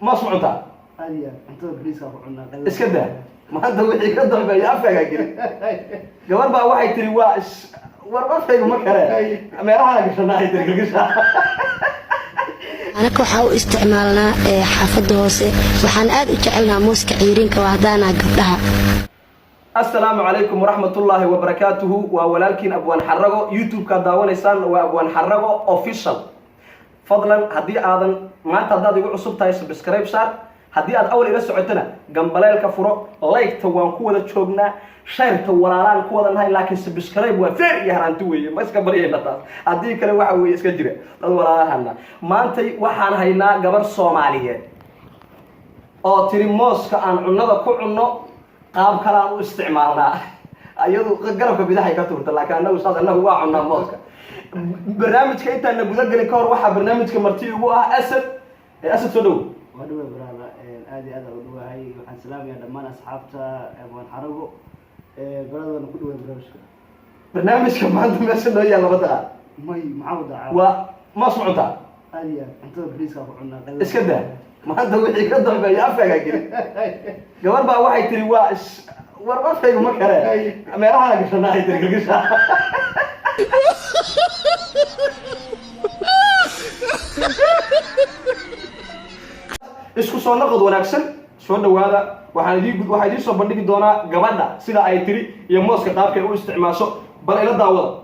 ما سمعتها أيوة أنت بريسك وعنا اسكده ما أنت وحي كده بيعفق كده قبل بقى واحد تري واش ورفع ما كره ما راح قشنا هاي تري أنا كوحاو استعمالنا حافظ هوسي وحان آد وجعلنا موسك عيرين كواهدانا قبلها. السلام عليكم ورحمة الله وبركاته وولالكين أبوان حرقو يوتيوب كداوانيسان وأبوان حرقو official فضلا هدي آذن ما تداد يقول عصب تاي سبسكرايب صار هدي آد أول إلى سعودنا جنبلاي الكفرو لايك توان كودا تشوفنا شير توالان كودا هاي لكن سبسكرايب وفير يهرانتوي ما إسكبريه نتاس هدي كله واحد ويسكجري الولا هنا ما أنتي وحنا هينا جبر صومالية أو تري موسك عن عنده كعنه قام كلام استعمالنا أيضا قرب بداية كتورة لكن أنا أستاذ أنه هو عنا موسك برنامج كيتا أن بذكر الكور واحد برنامج كمرتي هو أسد صدو ودوه برانا آدي هذا ودوه هاي وحن سلام يا دمان أصحابته أبوان حرقو برانا نقول برنامج كمان تمشي إنه يلا بدأ ماي معودة وما سمعتها أيوة أنت بريسك وعنا اسكده ما أنت وحي كده بيعفق كده قبل بقى واحد تري واش ورفع ما كره ما راح قشنا هاي تري isku soo noqod wanaagsan soo dhawaada waxaan idin soo bandhigi doonaa gabadha sida ay tiri iyo mooska qaabka ay u isticmaasho bal ila daawada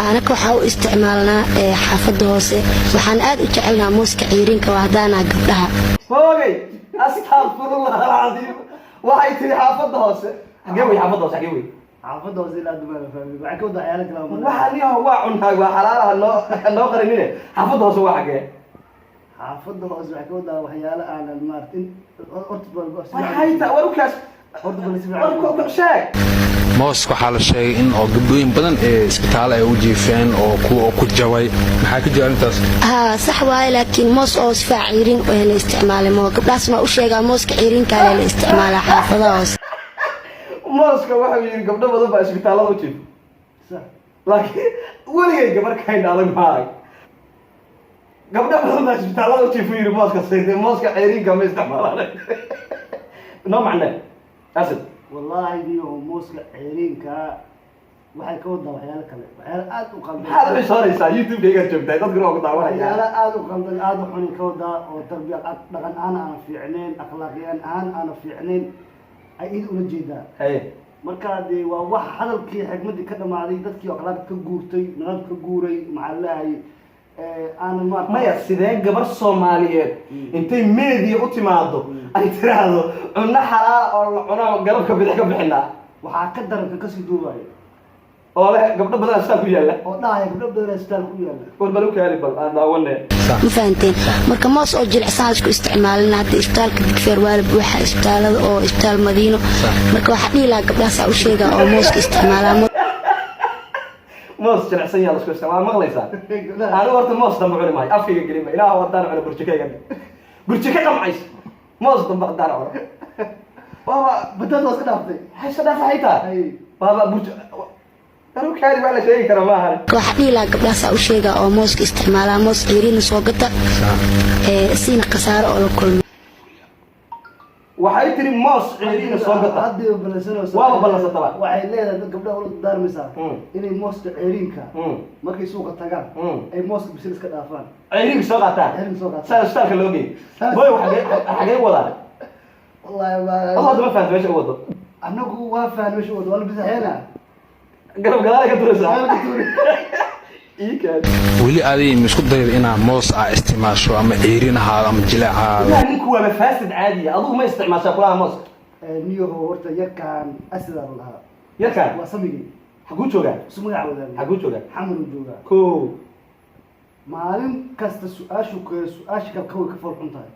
أنا كوحاو استعمالنا حافظ هوسي وحان آد وجعلنا موسك عيرين كواهدانا قبلها. فوقي أستغفر الله العظيم waxay tiri xaafada hoose xageeway xaafada hoose xageeway حافظه زي لا دماغ فاهم بعد كده عيالك لا waxa niyo waa cunaa waa xalaalaha loo qarinine xaafada hoose waa xagee حافظه زي كده وحياله على المارتين أرتبط waxay taa warukaas أرتبط sheeg موسك waxaa la sheegay in oo gabdhooyin badan ee isbitaal ay u jiifeen oo kuwa ku jaway maxaa ka jira intaas صح واي لكن موس أو سفاع عيرين وهلا استعماله مو قبل اسمه وشيء موسك عيرين كان له استعماله حافظ هوس mooska waxa yiri gabdho badan baa isbitaalada u jiif صح laakiin waligay gabar kayn adag maay gabdho badan baa isbitaalada u jiif yiri mooska sayde mooska ceyrinka ma isticmaalaan no macne asad والله دي موسك عيرين كا waxay ka wada waxyaalo kale waxyaalo aad u qaldan maxaad u ishaaraysaa youtube kayga joogtay dad garoon ku daawanaya waxyaalo aad u qaldan aad u xun ka wada oo tarbiyad dhaqan aan fiicneen akhlaaqiyaan aan fiicneen ay id ula jeedaan hay marka dee waa wax hadalkii xigmadii ka dhamaaday dadkii akhlaaq ka guurtay nabad ka guuray maxallahay aan ma maya sidee gabar Soomaaliyeed intay media u timaado ay tiraahdo cunna xalaal oo la cuno garabka bidix ka bixinaa waxaa ka daran ka sii duubay oo leh gabdho badan istaan ku yaala oo dhaaya gabdho badan istaan ku yaala warbal u kaali bal aan daawanay ما فهمتين مركا موس أو جل عساسكو استعمالنا هذا إسبتال كدكفير والب وحى إسبتال أو إسبتال مدينة مركا واحد ليلا قبل ساعة وشيء أو موس استعمالها موس جل عسان يلا سكو استعمال مغليسان أنا ورت موس دم عنا معي أفكي قريبا إله ودانا على برشكاي قبل برشكاي قم عيش موس دم بدانا على بابا بدأت أصدقائي هاي صدافة هيتا أي بابا برج أنا كاري ولا شيء كرا ما هذا واحد ليلا قبل ساعة وشيء أو موس استعمالها موس عيرين سوقتها سين قصار أو كل waxay tiri moos ciidina soo gata hadii balasano waa balasata waxay leedahay dad gabdhaha u daarmaysa inay mooska ciirinka markay suuqa tagaan ay mooska bisil iska dhaafaan ciirinka soo qaataan ciirinka soo qaataan saa isbitaalka loo geeyay boy xagee wadaa wallahi ma Allah ma fahanto meesha wado anagu waa fahmay meesha wado wal bisaxeena garab gadaal ka turaysaa weli aday isku dayay inaa moos isticmaasho ama ciirinaha ama jileeca ninku waa mafaasid caadi ah aduu ma isticmaashaa kulaha moos niyo horta yarkan asida laha yarkan waa samigi xaguu joogaa ismu magacaawada xaguu joogaa xamru joogaa ko maalin kasta su'aashu kale ka farxun tahay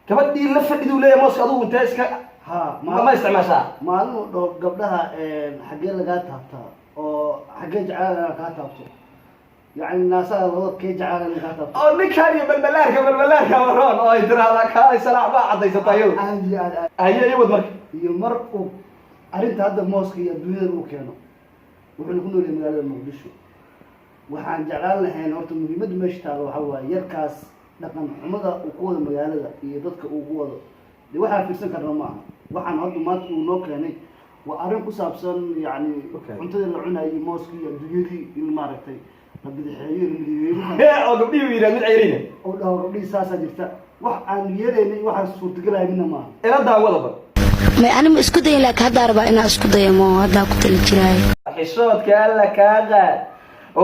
gabadhii la fadhidu leeyahay mooska aduu intee iska ها ما استعماشها مالو دو قبلها حقين لقا تابتا او حقين جعالنا لقا تابتو يعني الناس هذا كي جعالنا لقا تابتو او نكاري بالبلاركة ورون او يدر هذا كاي سلاح ما عدي ستايو هي يود مرك يمرقوا أرنت هذا موسكي الدنيا الوكانو وحنا كنا لمجال المقدسو waxaan jeclaan lahayn horta muhiimada meesha taalo waxa waaye yarkaas dhaqan xumada uu ku wado magaalada iyo dadka uu ku wado dee waxaa fiirsan karna maaha waxaan hadda maanta uu noo keenay waa arrin ku saabsan yani cuntadii la cunayay mooskii iyo adduunyadii in maaragtay la bidixeeyo oo gabdhihii yidhaha mid ceyrina oo dhaho gabdhihii saasaa jirta wax aan yeelaynay waxaan suurtagelaya midna maaha ila daawadaba may anima isku dayin laakiin haddaa rabaa inaa isku dayo moo haddaa ku tali jiraayo xishoodka alla kaa qaad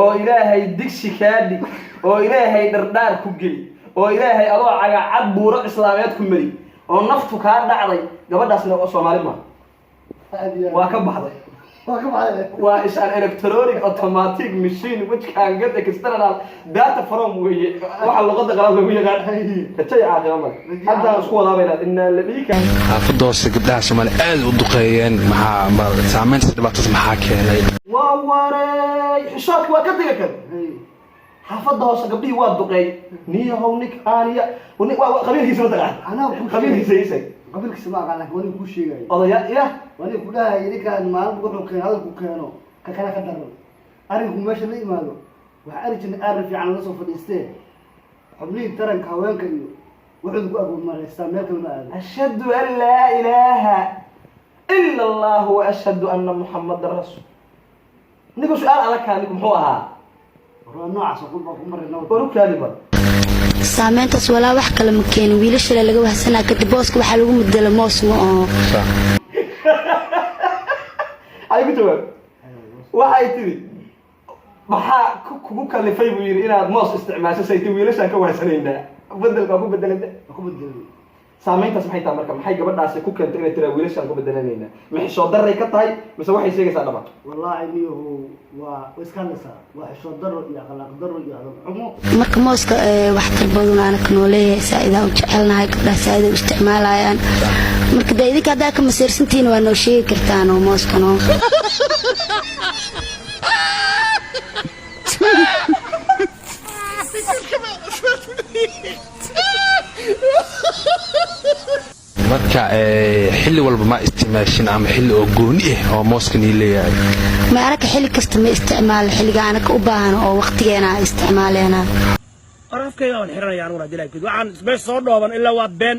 oo ilaahay digsi kaa dhig oo ilaahay dhardhaar ku geli oo ilaahay adoo cagacad buuro islaameed ku mari oo naftu kaa dhacday gabadhaasna oo Soomaali ma waa ka baxday waa isaan electronic automatic machine which can get external data from way waxa luqada qalaad lagu yaqaan katay caaqama hadda isku wadaabay inna labika xaafadoosa gabdhaha Soomaali aad u duqeeyeen maxaa saameynta dhibaatada maxaa keenay waa waray xishoodka waa ka tagay kan xaafadoosa gabdhihii waa duqeey niyahow nik aaniya qabiilkiisa ma taqaan anaa qabiilkiisa qabiilkiisa ma aqaan laakiin wali ku sheegay odaya ya wali ku dhahay ninkaan maalin wuxuu keenay hadalku keeno ka kala ka daran arinku meesha la imaado waxa arjin arrin fiican la soo fadhiistee xubnihi taranka haweenka iyo wuxuu ku agoon mareystaa meel kale ma aado ashhadu an laa ilaaha illa allah wa ashhadu anna muhammadar rasul niku su'aal alaka niku muxuu ahaa waa noocaas oo ku marayna waru kaaliba saameyntaas walaa wax kale ma keenin wiilasha laga wahsanaa kadib booska waxaa lagu mudala moos ma oo ay ku jawaab waxay tiri maxaa kugu kalifay buu yiri inaad moos isticmaasho saytii wiilashan ka wahsanaynaa bedelka ku bedelada saameyntaas maxay tahay marka maxay gabadhaasi ku keentay inay tira wiilashan ku bedelanayna maxay soo daray ka tahay mise waxay sheegaysaa dhaba wallahi niyahu waa iskaalasa waa xisho daro iyo akhlaaq daro iyo xumo marka mooska wax talbadan aan ka nooleeyahay saaida u jecelnahay gabdhaha saaida u isticmaalayaan marka idinka haddaa ka masiirsantiin waa noo sheegi kartaan oo mooska noo marka xilli walba ma isticmaashin ama xilli oo gooni ah oo mooska ni leeyahay ma arka xilli kasta ma isticmaal xilliga aan ka u baahan oo waqtigeena isticmaaleena arafkayga aan xiranayaan wala dilay waxaan isbay soo dhooban ilaa waa been